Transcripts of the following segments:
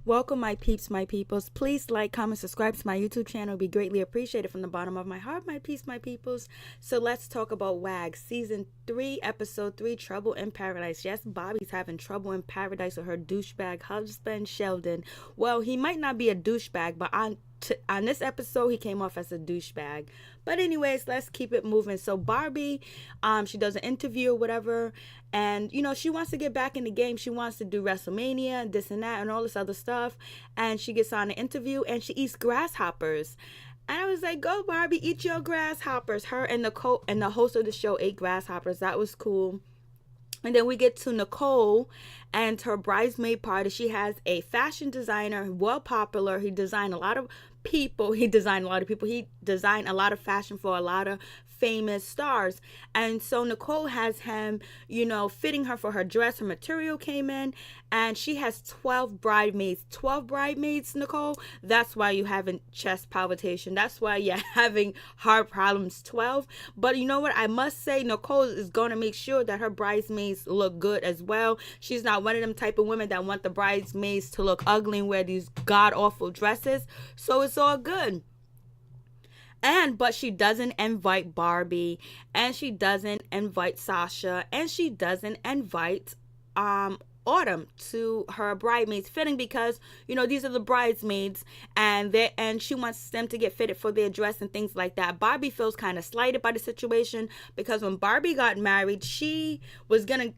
Welcome, my peeps, my peoples. Please like, comment, subscribe to my YouTube channel. It would be greatly appreciated from the bottom of my heart, my peeps, my peoples. So let's talk about WAG Season 3, Episode 3, Trouble in Paradise. Yes, Bobby's having trouble in paradise with her douchebag husband, Sheldon. Well, he might not be a douchebag, but on this episode, he came off as a douchebag. But anyways, let's keep it moving. So Barbie, she does an interview or whatever, and she wants to get back in the game. She wants to do WrestleMania, this and that, and all this other stuff. And she gets on the interview and she eats grasshoppers. And I was like, go Barbie, eat your grasshoppers. Her and Nicole and the host of the show ate grasshoppers. That was cool. And then we get to Nicole and her bridesmaid party. She has a fashion designer, well popular. He designed a lot of people. He designed a lot of fashion for a lot of famous stars. And so Nicole has him, fitting her for her dress. Her material came in and she has 12 bridesmaids. 12 bridesmaids, Nicole. That's why you're having chest palpitation. That's why you're having heart problems. 12. But you know what? I must say Nicole is going to make sure that her bridesmaids look good as well. She's not one of them type of women that want the bridesmaids to look ugly and wear these god-awful dresses. So it's all good. But she doesn't invite Barbie, and she doesn't invite Sasha, and she doesn't invite Autumn to her bridesmaids fitting because these are the bridesmaids and she wants them to get fitted for their dress and things like that. Barbie feels kind of slighted by the situation because when Barbie got married,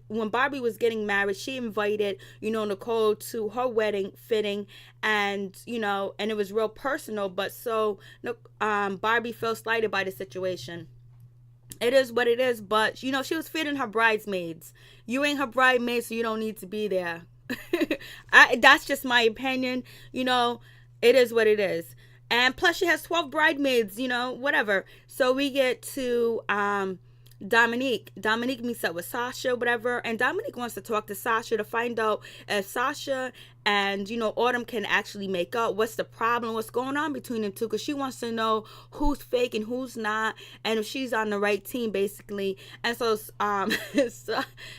when Barbie was getting married, she invited Nicole to her wedding fitting, and and it was real personal, but so Barbie feels slighted by the situation. It is what it is, but she was fitting her bridesmaids. You ain't her bridesmaid, so you don't need to be there. That's just my opinion. It is what it is. And plus she has 12 bridesmaids, whatever. So we get to Dominique meets up with Sasha, whatever, and Dominique wants to talk to Sasha to find out if Sasha and Autumn can actually make up. What's the problem? What's going on between them two? Because she wants to know who's fake and who's not, and if she's on the right team, basically. And so,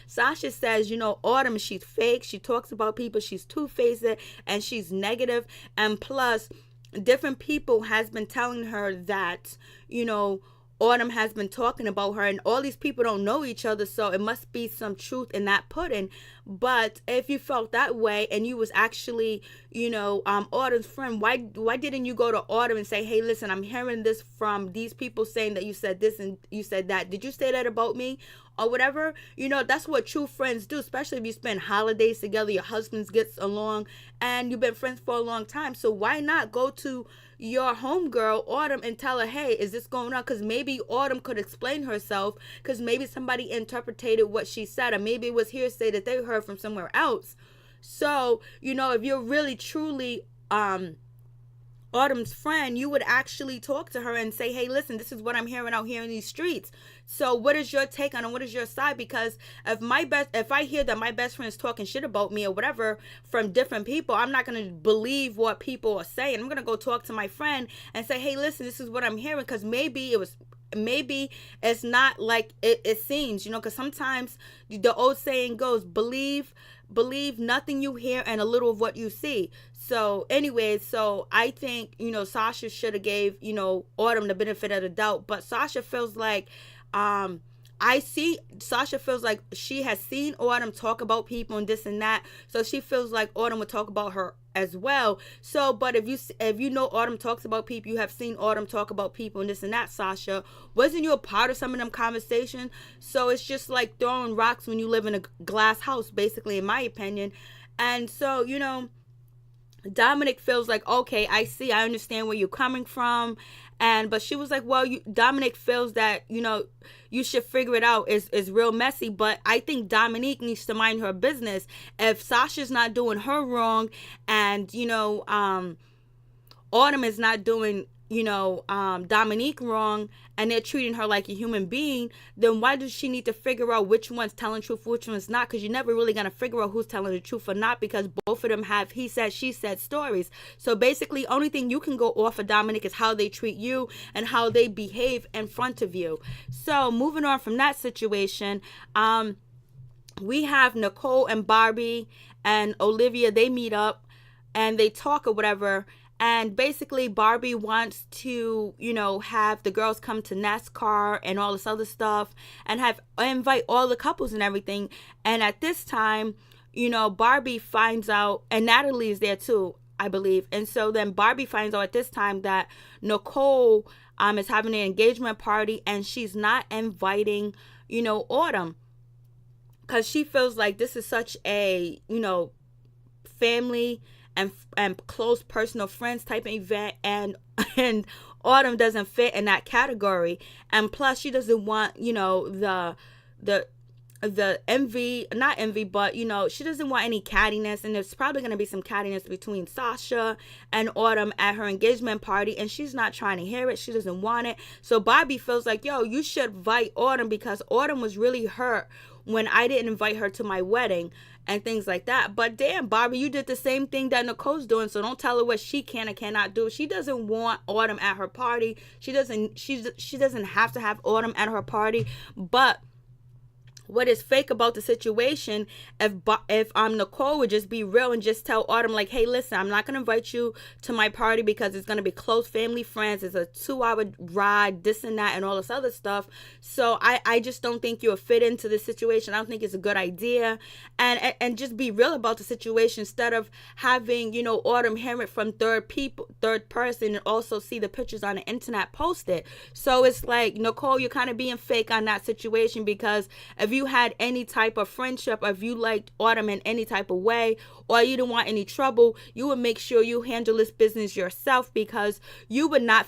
Sasha says, Autumn, she's fake. She talks about people. She's two-faced and she's negative. And plus, different people has been telling her that, Autumn has been talking about her, and all these people don't know each other, so it must be some truth in that pudding. But if you felt that way and you was actually, Autumn's friend, why didn't you go to Autumn and say, hey, listen, I'm hearing this from these people saying that you said this and you said that. Did you say that about me? Or whatever. That's what true friends do, especially if you spend holidays together, your husbands gets along, and you've been friends for a long time. So why not go to your homegirl Autumn and tell her, hey, is this going on? Because maybe Autumn could explain herself, because maybe somebody interpreted what she said, or maybe it was hearsay that they heard from somewhere else. So if you're really truly Autumn's friend, you would actually talk to her and say, hey, listen, this is what I'm hearing out here in these streets. So what is your take on it? What is your side? Because if I hear that my best friend is talking shit about me or whatever from different people, I'm not going to believe what people are saying. I'm going to go talk to my friend and say, hey, listen, this is what I'm hearing, because maybe it's not like it seems, because sometimes the old saying goes, believe nothing you hear and a little of what you see. So anyways, so I think, Sasha should have gave, Autumn the benefit of the doubt, but Sasha feels like, Sasha feels like she has seen Autumn talk about people and this and that, so she feels like Autumn would talk about her as well. So, but if you know Autumn talks about people, you have seen Autumn talk about people and this and that, Sasha, wasn't you a part of some of them conversations? So it's just like throwing rocks when you live in a glass house, basically, in my opinion. And so, Dominic feels like, okay, I understand where you're coming from. But she was like, well, Dominic feels that, you should figure it out. It's real messy. But I think Dominique needs to mind her business. If Sasha's not doing her wrong and, Autumn is not doing, Dominique wrong, and they're treating her like a human being, then why does she need to figure out which one's telling the truth, which one's not? Because you're never really going to figure out who's telling the truth or not, because both of them have he said, she said stories. So basically, only thing you can go off of Dominic is how they treat you and how they behave in front of you. So moving on from that situation, we have Nicole and Barbie and Olivia. They meet up and they talk or whatever. And basically Barbie wants to, have the girls come to NASCAR and all this other stuff and invite all the couples and everything. And at this time, Barbie finds out, and Natalie is there too, I believe. And so then Barbie finds out at this time that Nicole is having an engagement party, and she's not inviting, Autumn, because she feels like this is such a, family and close personal friends type of event, and Autumn doesn't fit in that category. And plus she doesn't want, the envy, not envy, but she doesn't want any cattiness, and there's probably going to be some cattiness between Sasha and Autumn at her engagement party, and she's not trying to hear it. She doesn't want it. So Barbie feels like, you should invite Autumn, because Autumn was really hurt when I didn't invite her to my wedding and things like that. But damn, Barbie, you did the same thing that Nicole's doing, so don't tell her what she can and cannot do. She doesn't want Autumn at her party. She doesn't have to have Autumn at her party. But what is fake about the situation, if Nicole would just be real and just tell Autumn, like, hey, listen, I'm not going to invite you to my party because it's going to be close family friends. It's a 2-hour ride, this and that, and all this other stuff. So I just don't think you'll fit into this situation. I don't think it's a good idea. And just be real about the situation, instead of having, Autumn hear it from third person, and also see the pictures on the internet posted. So it's like, Nicole, you're kind of being fake on that situation, because if you had any type of friendship, or if you liked Autumn in any type of way, or you didn't want any trouble, you would make sure you handle this business yourself, because you would not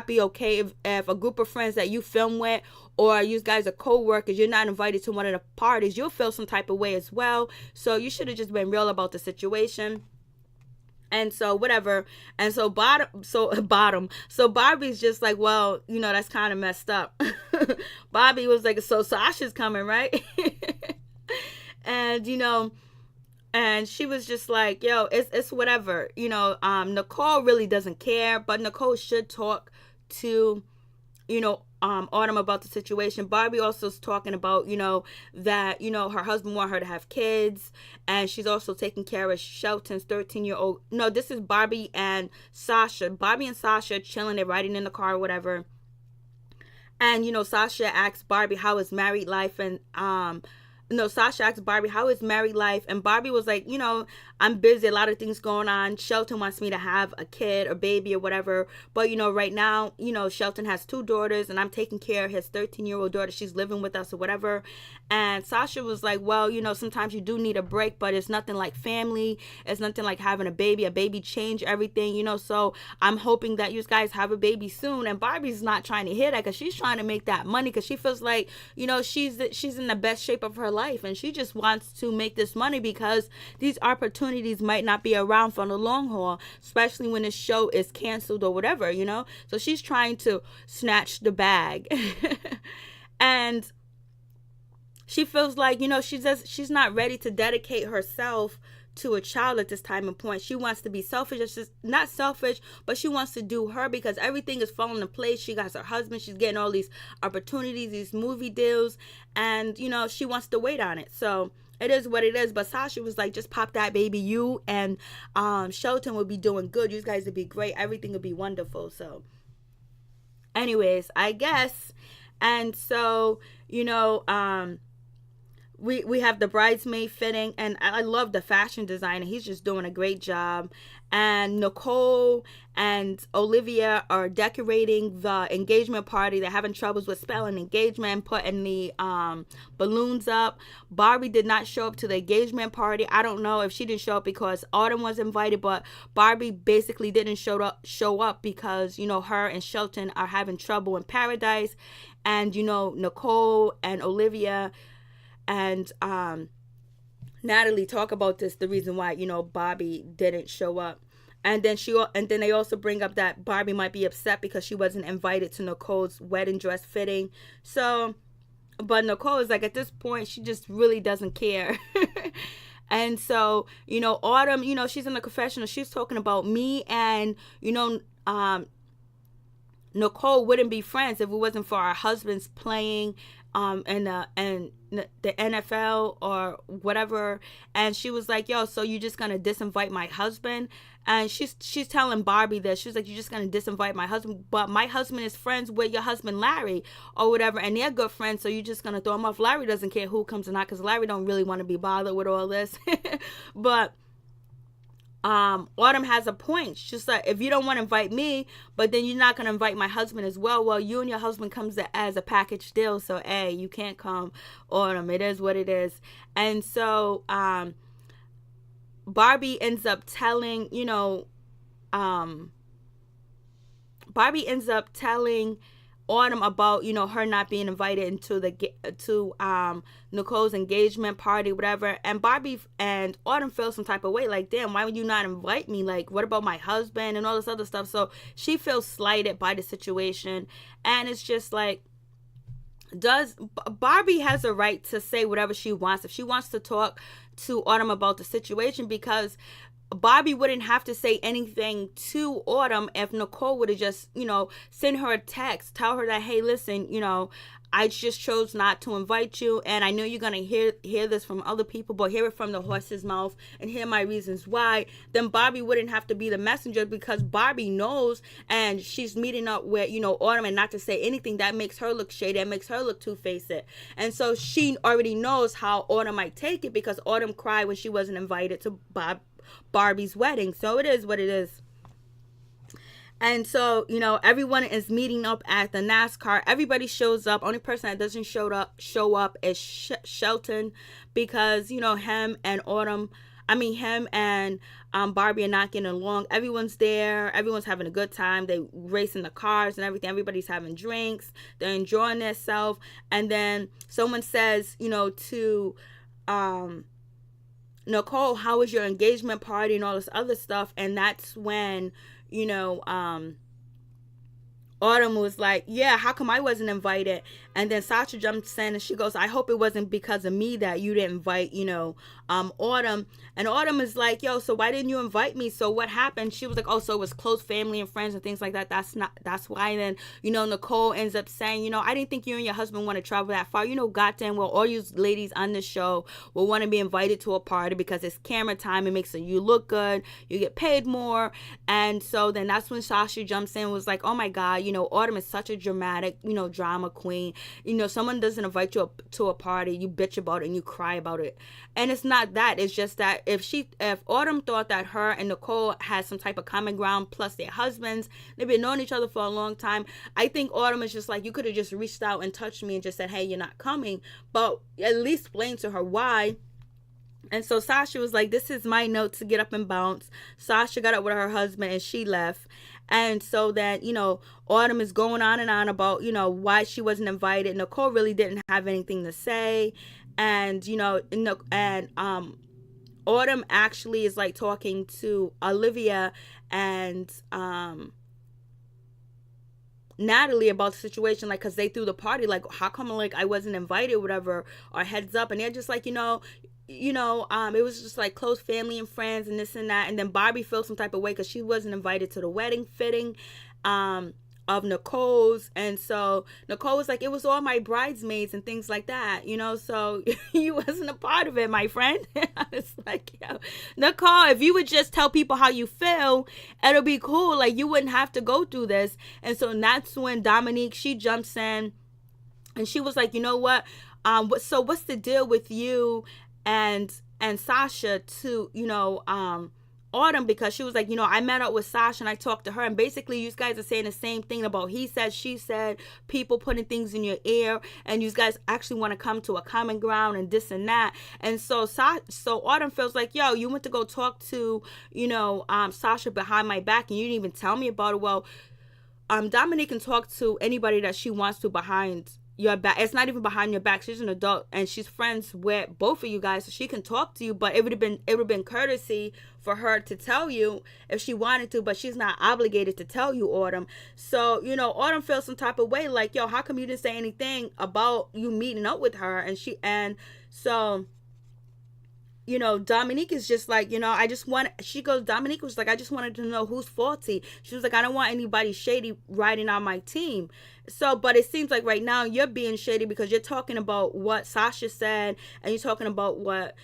be okay if a group of friends that you film with, or you guys are co-workers, you're not invited to one of the parties. You'll feel some type of way as well. So you should have just been real about the situation. And so whatever. And so So Barbie's just like, well, that's kind of messed up. Barbie was like, so Sasha's coming, right? And, and she was just like, it's whatever. Nicole really doesn't care, but Nicole should talk to, Autumn about the situation. Barbie also is talking about, that, her husband want her to have kids, and she's also taking care of Shelton's 13-year-old. No, this is Barbie and Sasha. Barbie and Sasha are chilling. They're riding in the car or whatever. And, Sasha asks Barbie how is married life, and, Sasha asked Barbie, how is married life? And Barbie was like, I'm busy, a lot of things going on. Shelton wants me to have a kid or baby or whatever. But, right now, Shelton has 2 daughters, and I'm taking care of his 13-year-old daughter. She's living with us or whatever. And Sasha was like, well, sometimes you do need a break, but it's nothing like family. It's nothing like having a baby. A baby change everything, so I'm hoping that you guys have a baby soon. And Barbie's not trying to hear that, because she's trying to make that money, because she feels like, she's in the best shape of her life, and she just wants to make this money, because these opportunities might not be around for the long haul, especially when the show is canceled or whatever, so she's trying to snatch the bag. And she feels like, she's not ready to dedicate herself to a child at this time and point. She wants to be selfish. It's just not selfish, but she wants to do her, because everything is falling in place. She got her husband. She's getting all these opportunities, these movie deals, and, she wants to wait on it. So it is what it is. But Sasha was like, just pop that baby. You and Shelton will be doing good. You guys will be great. Everything will be wonderful. So anyways, I guess. And so, we have the bridesmaid fitting, and I love the fashion designer. He's just doing a great job. And Nicole and Olivia are decorating the engagement party. They're having troubles with spelling engagement and putting the balloons up. Barbie did not show up to the engagement party. I don't know if she didn't show up because Autumn was invited, but Barbie basically didn't show up because, her and Shelton are having trouble in paradise. And, Nicole and Olivia and Natalie talk about this, the reason why, Barbie didn't show up. And then they also bring up that Barbie might be upset because she wasn't invited to Nicole's wedding dress fitting. So, but Nicole is like, at this point, she just really doesn't care. And so, Autumn, she's in the confessional. She's talking about me and, Nicole wouldn't be friends if it wasn't for our husbands playing and the NFL or whatever, and she was like, yo, so you just gonna disinvite my husband? And she's telling Barbie this. She's like, you're just gonna disinvite my husband, but my husband is friends with your husband Larry or whatever, and they're good friends, so you're just gonna throw him off. Larry doesn't care who comes or not, because Larry don't really want to be bothered with all this. But Autumn has a point. She's like, if you don't want to invite me, but then you're not going to invite my husband as well, well, you and your husband comes as a package deal, so hey, you can't come. Autumn, it is what it is. And so Barbie ends up telling Autumn about, her not being invited into Nicole's engagement party, whatever. And Barbie and Autumn feel some type of way, like, damn, why would you not invite me? Like, what about my husband and all this other stuff? So she feels slighted by the situation, and it's just like, Barbie has a right to say whatever she wants. If she wants to talk to Autumn about the situation, because Barbie wouldn't have to say anything to Autumn if Nicole would have just, send her a text, tell her that, hey, listen, I just chose not to invite you, and I know you're going to hear this from other people, but hear it from the horse's mouth and hear my reasons why. Then Barbie wouldn't have to be the messenger, because Barbie knows, and she's meeting up with, Autumn, and not to say anything that makes her look shady, that makes her look two-faced. And so she already knows how Autumn might take it, because Autumn cried when she wasn't invited to Barbie's wedding. So it is what it is. And so, everyone is meeting up at the NASCAR. Everybody shows up. Only person that doesn't show up is Shelton, because, him and Barbie are not getting along. Everyone's there. Everyone's having a good time. They racing the cars and everything. Everybody's having drinks. They're enjoying themselves. And then someone says, to Nicole, how was your engagement party and all this other stuff? And that's when, Autumn was like, yeah, how come I wasn't invited? And then Sasha jumps in and she goes, I hope it wasn't because of me that you didn't invite, Autumn. And Autumn is like, yo, so why didn't you invite me? So what happened? She was like, oh, so it was close family and friends and things like that. That's why. And then, Nicole ends up saying, I didn't think you and your husband want to travel that far. Goddamn well, all you ladies on the show will want to be invited to a party because it's camera time. It makes you look good. You get paid more. And so then that's when Sasha jumps in and was like, oh my God, Autumn is such a dramatic, drama queen. Someone doesn't invite you to a party, you bitch about it and you cry about it. And it's not that. It's just that if Autumn thought that her and Nicole had some type of common ground, plus their husbands, they've been knowing each other for a long time, I think Autumn is just like, you could have just reached out and touched me and just said, hey, you're not coming. But at least explain to her why. And so Sasha was like, this is my note to get up and bounce. Sasha got up with her husband and she left. And so that, Autumn is going on and on about, why she wasn't invited. Nicole really didn't have anything to say. And, Autumn actually is like talking to Olivia and Natalie about the situation, like, because they threw the party, like, how come, like, I wasn't invited, whatever, or heads up. And they're just like, it was just like close family and friends and this and that. And then Barbie feels some type of way because she wasn't invited to the wedding fitting of Nicole's. And so Nicole was like, it was all my bridesmaids and things like that, so you wasn't a part of it, my friend. I was like, yo, Nicole, if you would just tell people how you feel, it'll be cool. Like, you wouldn't have to go through this. And so that's when Dominique, she jumps in and she was like, you know what? So what's the deal with you and Sasha to, Autumn? Because she was like, I met up with Sasha and I talked to her, and basically you guys are saying the same thing about he said, she said, people putting things in your ear, and you guys actually want to come to a common ground and this and that. And so Autumn feels like, yo, you went to go talk to, Sasha behind my back and you didn't even tell me about it. Well, Dominique can talk to anybody that she wants to behind your back. It's not even behind your back. She's an adult and she's friends with both of you guys, so she can talk to you. But it would have been courtesy for her to tell you if she wanted to, but she's not obligated to tell you, Autumn. So Autumn feels some type of way, like, yo, how come you didn't say anything about you meeting up with her? And so Dominique is just like, Dominique was like, I just wanted to know who's faulty. She was like, I don't want anybody shady riding on my team. So, but it seems like right now you're being shady because you're talking about what Sasha said and you're talking about what,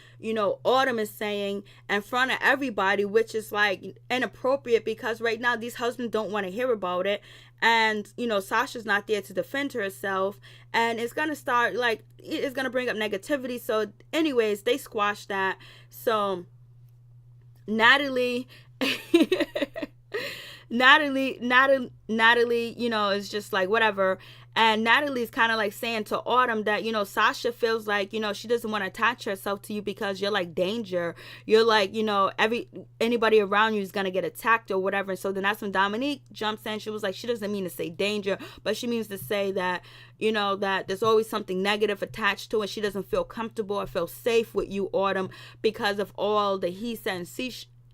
Autumn is saying in front of everybody, which is like inappropriate because right now these husbands don't want to hear about it. And, Sasha's not there to defend herself. And it's going to start like, it's going to bring up negativity. So, anyways, they squashed that. So, Natalie. Natalie, is just like whatever. And Natalie's kind of like saying to Autumn that, Sasha feels like, she doesn't want to attach herself to you because you're like danger. You're like, anybody around you is going to get attacked or whatever. And so then that's when Dominique jumps in. She was like, she doesn't mean to say danger, but she means to say that, that there's always something negative attached to it. She doesn't feel comfortable or feel safe with you, Autumn, because of all the he said and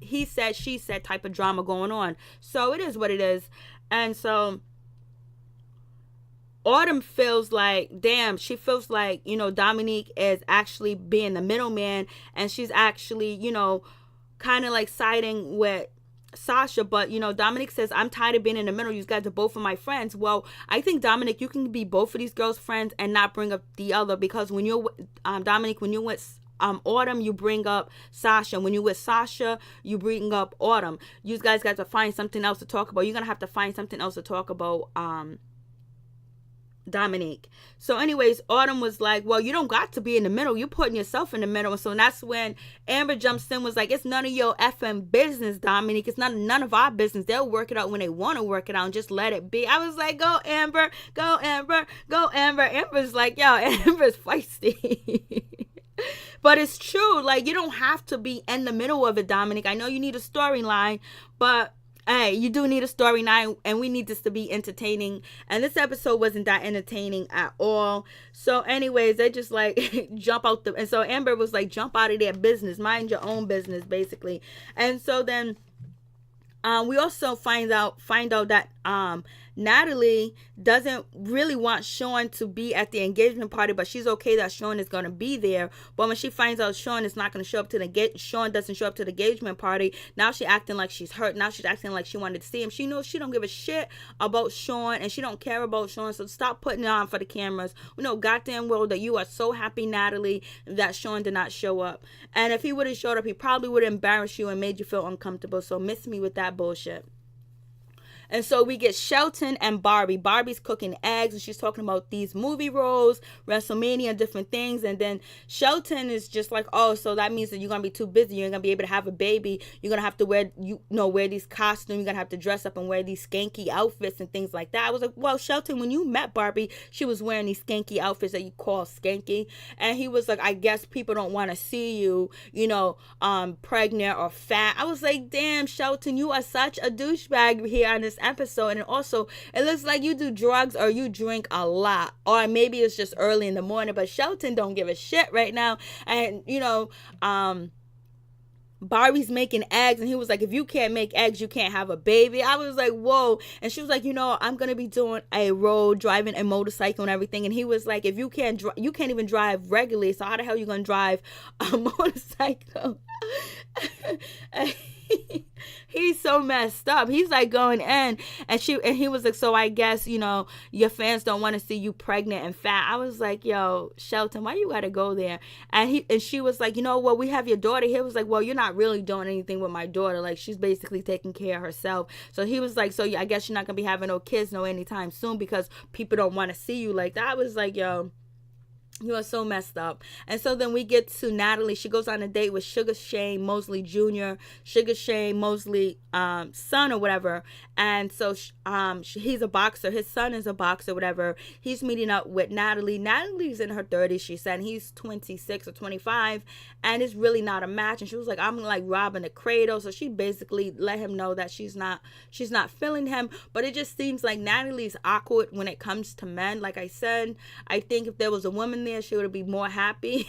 he said, she said type of drama going on. So it is what it is. And so Autumn feels like, damn, she feels like, Dominique is actually being the middleman and she's actually, kind of like siding with Sasha. But, Dominique says, I'm tired of being in the middle. You guys are both of my friends. Well, I think, Dominic, you can be both of these girls' friends and not bring up the other because when you're, Dominic, when you're with Autumn, you bring up Sasha. When you with Sasha, you bring up Autumn. You guys got to find something else to talk about. You're gonna have to find something else to talk about, Dominique. So anyways, Autumn was like, well, you don't got to be in the middle. You're putting yourself in the middle. And so that's when Amber jumps in, was like, it's none of your effing business, Dominique. It's none of our business. They'll work it out when they want to work it out and just let it be. I was like, go Amber, go Amber, go Amber. Amber's like, yo, Amber's feisty. But it's true. Like, you don't have to be in the middle of it, Dominic. I know you need a storyline, but hey, you do need a storyline, and we need this to be entertaining. And this episode wasn't that entertaining at all. So anyways, they just like jump out and so Amber was like, jump out of their business, mind your own business, basically. And so then we also find out that Natalie doesn't really want Sean to be at the engagement party, but she's okay that Sean is going to be there. But when she finds out Sean is not going to show up to Sean doesn't show up to the engagement party, now she's acting like she's hurt. Now she's acting like she wanted to see him. She knows she don't give a shit about Sean and she don't care about Sean. So stop putting it on for the cameras. We know goddamn well that you are so happy, Natalie, that Sean did not show up. And if he would have showed up, he probably would have embarrassed you and made you feel uncomfortable. So miss me with that bullshit. And so we get Shelton and Barbie. Barbie's cooking eggs and she's talking about these movie roles, WrestleMania, different things. And then Shelton is just like, oh, so that means that you're going to be too busy. You're going to be able to have a baby. You're going to have to wear these costumes. You're going to have to dress up and wear these skanky outfits and things like that. I was like, well, Shelton, when you met Barbie, she was wearing these skanky outfits that you call skanky. And he was like, I guess people don't want to see you, pregnant or fat. I was like, damn, Shelton, you are such a douchebag here on this episode. And also, it looks like you do drugs or you drink a lot, or maybe it's just early in the morning. But Shelton don't give a shit right now. And Barbie's making eggs and he was like, if you can't make eggs, you can't have a baby. I was like, whoa. And she was like, I'm gonna be doing a road, driving a motorcycle and everything. And he was like, if you can't even drive regularly, so how the hell you gonna drive a motorcycle? He's so messed up. He's like going in and he was like, so I guess your fans don't want to see you pregnant and fat. I was like, yo, Shelton, why you gotta go there? And she was like, well, we have your daughter. He was like, well, you're not really doing anything with my daughter. Like, she's basically taking care of herself. So he was like, so I guess you're not gonna be having no kids anytime soon because people don't want to see you like that. I was like, yo, you are so messed up. And so then we get to Natalie. She goes on a date with Sugar Shane Mosley Jr., Sugar Shane Mosley son or whatever. And so he's a boxer. His son is a boxer, whatever. He's meeting up with Natalie. Natalie's in her 30s, she said. And he's 26 or 25. And it's really not a match. And she was like, I'm like robbing the cradle. So she basically let him know that she's not feeling him. But it just seems like Natalie's awkward when it comes to men. Like I said, I think if there was a woman there, she would be more happy.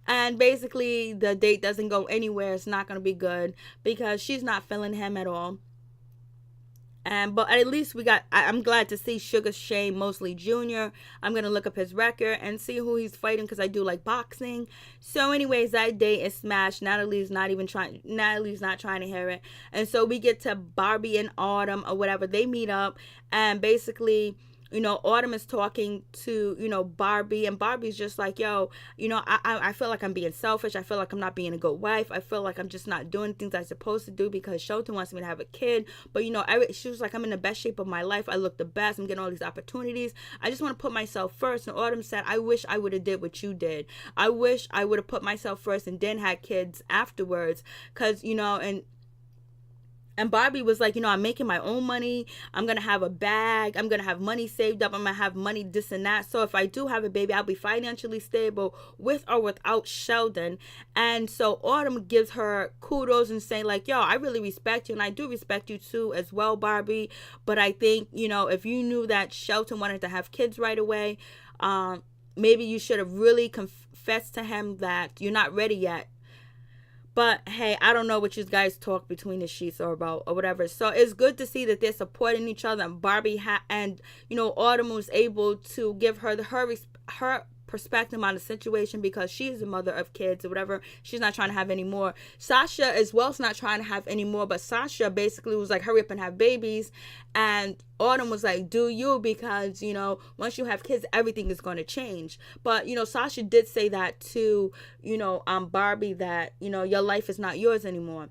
And basically the date doesn't go anywhere. It's not going to be good because she's not feeling him at all. But at least I'm glad to see Sugar Shane Mosley Jr. I'm going to look up his record and see who he's fighting because I do like boxing. So anyways, that date is smashed. Natalie's not trying to hear it. And so we get to Barbie and Autumn or whatever. They meet up and basically Autumn is talking to, Barbie, and Barbie's just like, yo, I feel like I'm being selfish. I feel like I'm not being a good wife. I feel like I'm just not doing things I'm supposed to do because Shelton wants me to have a kid. But, she was like, I'm in the best shape of my life. I look the best. I'm getting all these opportunities. I just want to put myself first. And Autumn said, I wish I would have did what you did. I wish I would have put myself first and then had kids afterwards. Because, and Barbie was like, I'm making my own money. I'm going to have a bag. I'm going to have money saved up. I'm going to have money, this and that. So if I do have a baby, I'll be financially stable with or without Sheldon. And so Autumn gives her kudos and saying like, yo, I really respect you. And I do respect you too as well, Barbie. But I think, if you knew that Sheldon wanted to have kids right away, maybe you should have really confessed to him that you're not ready yet. But hey, I don't know what you guys talk between the sheets or about or whatever. So it's good to see that they're supporting each other. And Barbie and Autumn was able to give her her perspective on the situation because she's a mother of kids or whatever. She's not trying to have any more. Sasha as well is not trying to have any more, but Sasha basically was like, hurry up and have babies. And Autumn was like, do you, because once you have kids, everything is going to change. But Sasha did say that to Barbie, that your life is not yours anymore.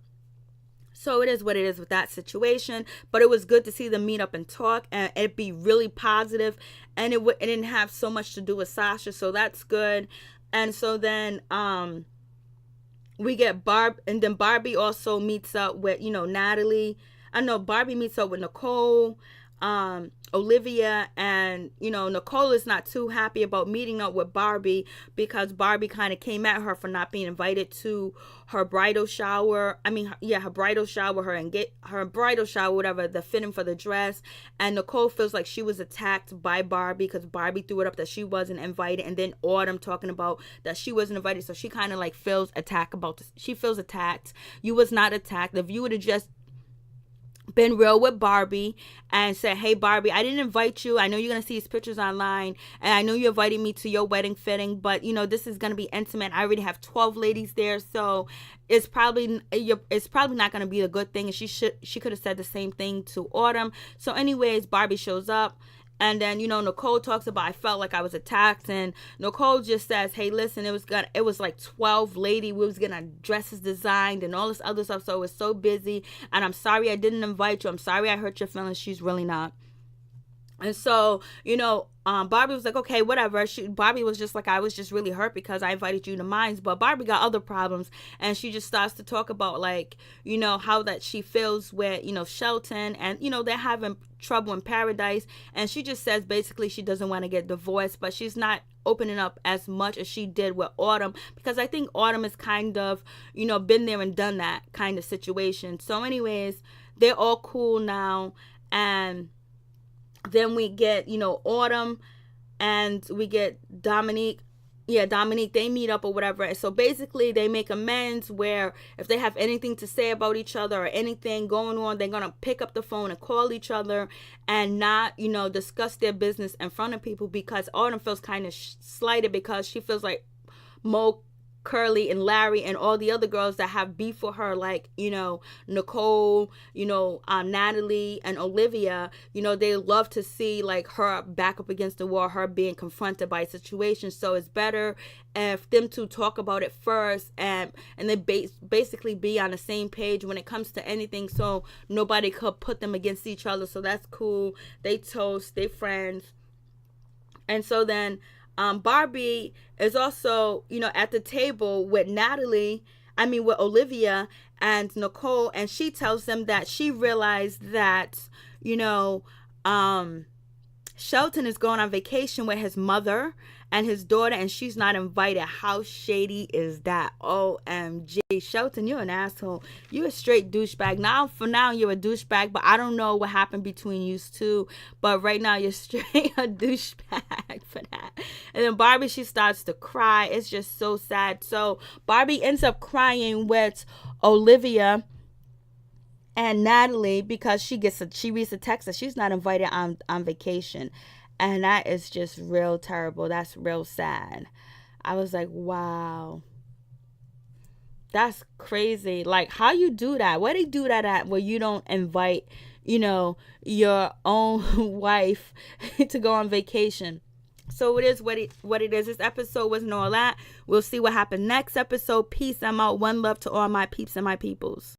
So it is what it is with that situation. But it was good to see them meet up and talk and it be really positive. And it didn't have so much to do with Sasha. So that's good. And so then we get and then Barbie also meets up with, Natalie. I know Barbie meets up with Nicole, Olivia, and Nicole is not too happy about meeting up with Barbie because Barbie kind of came at her for not being invited to her bridal shower. Her bridal shower, her bridal shower, whatever, the fitting for the dress. And Nicole feels like she was attacked by Barbie because Barbie threw it up that she wasn't invited, and then Autumn talking about that she wasn't invited, so she kind of like feels attacked about this. She feels attacked. You was not attacked. If you would have just been real with Barbie and said, hey Barbie, I didn't invite you. I know you're gonna see these pictures online, and I know you invited me to your wedding fitting, but this is gonna be intimate. I already have 12 ladies there, so it's probably not gonna be a good thing. And she could have said the same thing to Autumn. So anyways, Barbie shows up. And then, Nicole talks about, I felt like I was attacked. And Nicole just says, hey, listen, it was like 12 lady. We was getting our dresses designed and all this other stuff. So it was so busy. And I'm sorry I didn't invite you. I'm sorry I hurt your feelings. She's really not. And so, Barbie was like, okay, whatever. Barbie was just like, I was just really hurt because I invited you to mine. But Barbie got other problems. And she just starts to talk about, like, how that she feels with, Shelton. And, they're having trouble in paradise. And she just says basically she doesn't want to get divorced. But she's not opening up as much as she did with Autumn. Because I think Autumn is kind of, been there and done that kind of situation. So anyways, they're all cool now. And then we get, Autumn, and we get Dominique. Yeah, Dominique, they meet up or whatever. And so basically they make amends where if they have anything to say about each other or anything going on, they're going to pick up the phone and call each other and not, discuss their business in front of people, because Autumn feels kind of slighted because she feels like Mo, Curly, and Larry and all the other girls that have beef for her, like, Nicole, Natalie and Olivia, they love to see like her back up against the wall, her being confronted by a situation. So it's better if them two talk about it first and they basically be on the same page when it comes to anything, so nobody could put them against each other. So that's cool. They toast, they friends. And so then Barbie is also, at the table with with Olivia and Nicole, and she tells them that she realized that, Shelton is going on vacation with his mother and his daughter, and she's not invited. How shady is that? OMG. Shelton, you're an asshole. You're a straight douchebag. For now, you're a douchebag, but I don't know what happened between you two. But right now, you're straight a douchebag for that. And then Barbie, she starts to cry. It's just so sad. So Barbie ends up crying with Olivia and Natalie because she reads a text that she's not invited on vacation. And that is just real terrible. That's real sad. I was like, wow. That's crazy. Like, how you do that? Where they do that at where you don't invite, your own wife to go on vacation. So it is what it is. This episode wasn't all that. We'll see what happened next episode. Peace. I'm out. One love to all my peeps and my peoples.